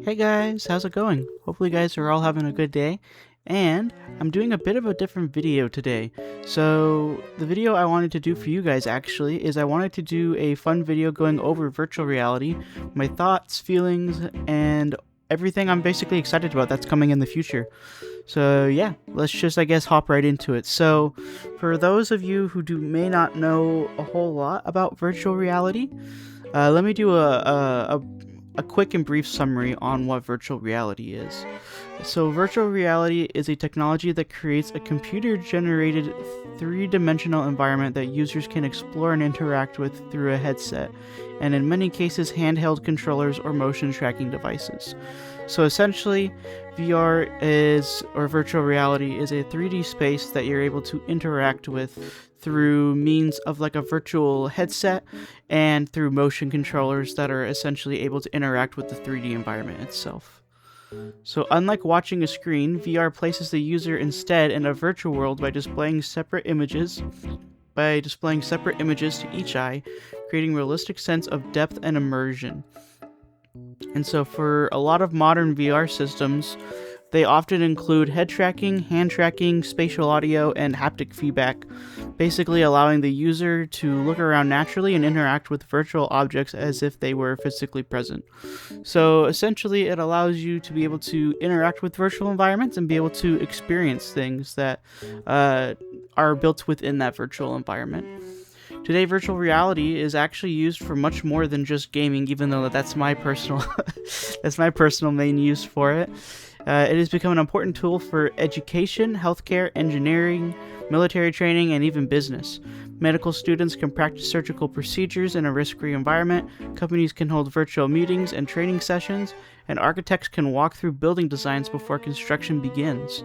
Hey guys, how's it going? Hopefully you guys are all having a good day. And I'm doing a bit of a different video today. So the video I wanted to do for you guys actually is I wanted to do a fun video going over virtual reality, my thoughts, feelings, and everything I'm basically excited about that's coming in the future. So yeah, let's just hop right into it. So for those of you who may not know a whole lot about virtual reality, let me do a quick and brief summary on what virtual reality is. So virtual reality is a technology that creates a computer-generated three-dimensional environment that users can explore and interact with through a headset, and in many cases handheld controllers or motion tracking devices. So essentially, or virtual reality is a 3D space that you're able to interact with through means of like a virtual headset and through motion controllers that are essentially able to interact with the 3D environment itself. So unlike watching a screen, VR places the user instead in a virtual world by displaying separate images to each eye, creating a realistic sense of depth and immersion. And so for a lot of modern VR systems, they often include head tracking, hand tracking, spatial audio, and haptic feedback, basically allowing the user to look around naturally and interact with virtual objects as if they were physically present. So essentially, it allows you to be able to interact with virtual environments and be able to experience things that are built within that virtual environment. Today, virtual reality is actually used for much more than just gaming, even though that's my personal main use for it. It has become an important tool for education, healthcare, engineering, military training, and even business. Medical students can practice surgical procedures in a risk-free environment, companies can hold virtual meetings and training sessions, and architects can walk through building designs before construction begins.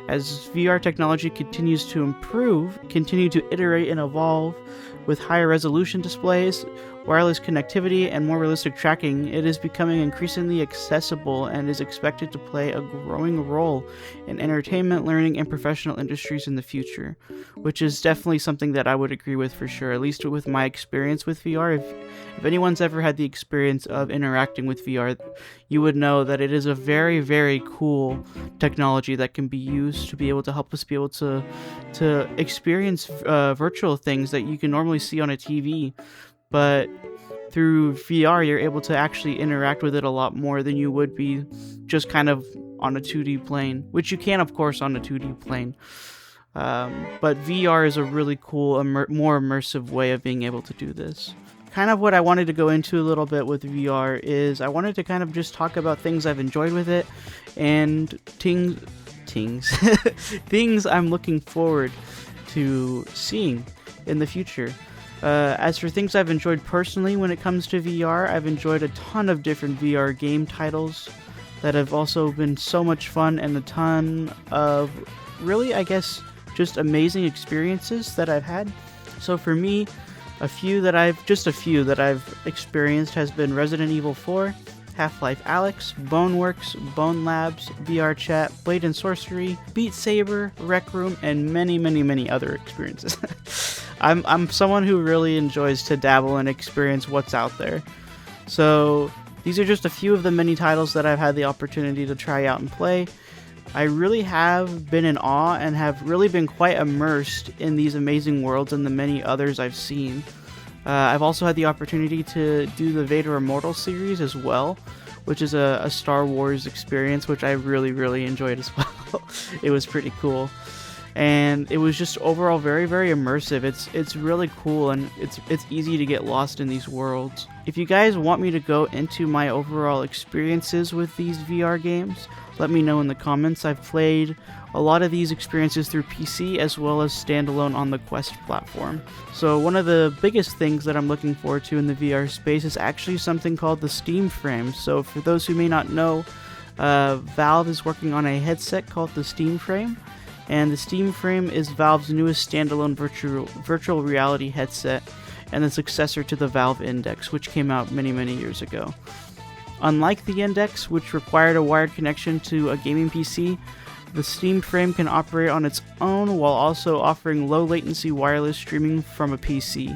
As VR technology continues to continue to iterate and evolve with higher resolution displays, wireless connectivity, and more realistic tracking, it is becoming increasingly accessible and is expected to play a growing role in entertainment, learning, and professional industries in the future, which is definitely something that I would agree with for sure, at least with my experience with VR. If anyone's ever had the experience of interacting with VR, you would know that it is a very, very cool technology that can be used to be able to help us be able to experience virtual things that you can normally see on a TV, but through VR you're able to actually interact with it a lot more than you would be just kind of on a 2D plane, which you can of course on a 2D plane. But VR is a really cool, more immersive way of being able to do this. Kind of what I wanted to go into a little bit with VR is I wanted to kind of just talk about things I've enjoyed with it and things I'm looking forward to seeing in the future. As for things I've enjoyed personally when it comes to VR, I've enjoyed a ton of different VR game titles that have also been so much fun, and a ton of really, I guess, just amazing experiences that I've had. So for me, a few that I've experienced has been Resident Evil 4, Half-Life Alyx, Boneworks, Bone Labs, VR Chat, Blade and Sorcery, Beat Saber, Rec Room, and many, many, many other experiences. I'm someone who really enjoys to dabble and experience what's out there. So these are just a few of the many titles that I've had the opportunity to try out and play. I really have been in awe and have really been quite immersed in these amazing worlds and the many others I've seen. I've also had the opportunity to do the Vader Immortal series as well, which is a Star Wars experience, which I really, really enjoyed as well. It was pretty cool. And it was just overall very, very immersive. It's really cool, and it's easy to get lost in these worlds. If you guys want me to go into my overall experiences with these VR games, let me know in the comments. I've played a lot of these experiences through PC as well as standalone on the Quest platform. So one of the biggest things that I'm looking forward to in the VR space is actually something called the Steam Frame. So for those who may not know, Valve is working on a headset called the Steam Frame, and the Steam Frame is Valve's newest standalone virtual reality headset and the successor to the Valve Index, which came out many, many years ago. Unlike the Index, which required a wired connection to a gaming PC, the Steam Frame can operate on its own while also offering low latency wireless streaming from a PC.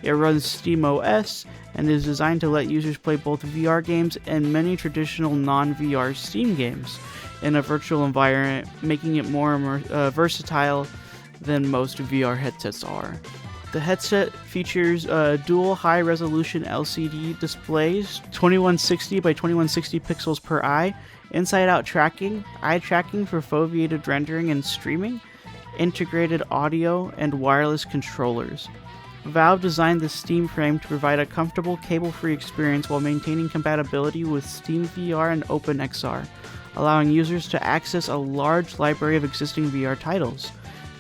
It runs SteamOS and is designed to let users play both VR games and many traditional non-VR Steam games in a virtual environment, making it more versatile than most VR headsets are. The headset features dual high-resolution LCD displays, 2160 by 2160 pixels per eye, inside-out tracking, eye tracking for foveated rendering and streaming, integrated audio, and wireless controllers. Valve designed the Steam frame to provide a comfortable, cable-free experience while maintaining compatibility with Steam VR and OpenXR, allowing users to access a large library of existing VR titles.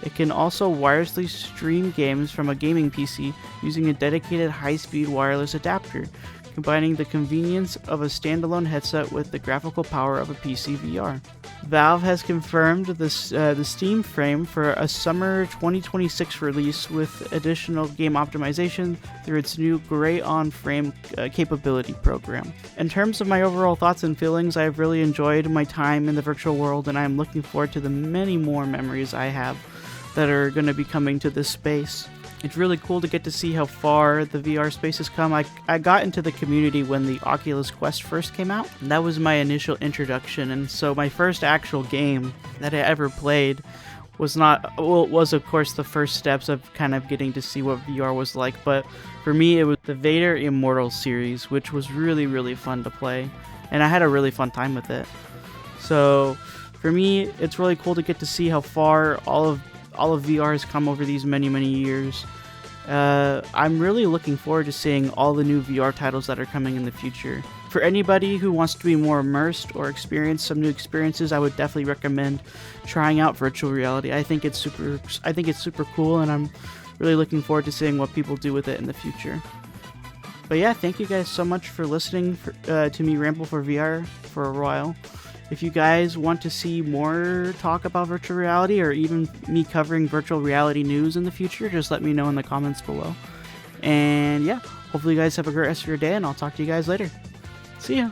It can also wirelessly stream games from a gaming PC using a dedicated high-speed wireless adapter, combining the convenience of a standalone headset with the graphical power of a PC VR. Valve has confirmed the Steam frame for a summer 2026 release with additional game optimization through its new Gray on Frame capability program. In terms of my overall thoughts and feelings, I have really enjoyed my time in the virtual world, and I am looking forward to the many more memories I have that are going to be coming to this space. It's really cool to get to see how far the VR space has come. I got into the community when the Oculus Quest first came out, and that was my initial introduction, and so my first actual game that I ever played was of course the first steps of kind of getting to see what VR was like, but for me it was the Vader Immortal series, which was really, really fun to play, and I had a really fun time with it. So for me, it's really cool to get to see how far all of VR has come over these many, many years. I'm really looking forward to seeing all the new VR titles that are coming in the future. For anybody who wants to be more immersed or experience some new experiences, I would definitely recommend trying out virtual reality. I think it's super cool, and I'm really looking forward to seeing what people do with it in the future. But yeah, thank you guys so much for listening to me ramble for VR for a while. If you guys want to see more talk about virtual reality, or even me covering virtual reality news in the future, just let me know in the comments below. And yeah, hopefully you guys have a great rest of your day, and I'll talk to you guys later. See ya!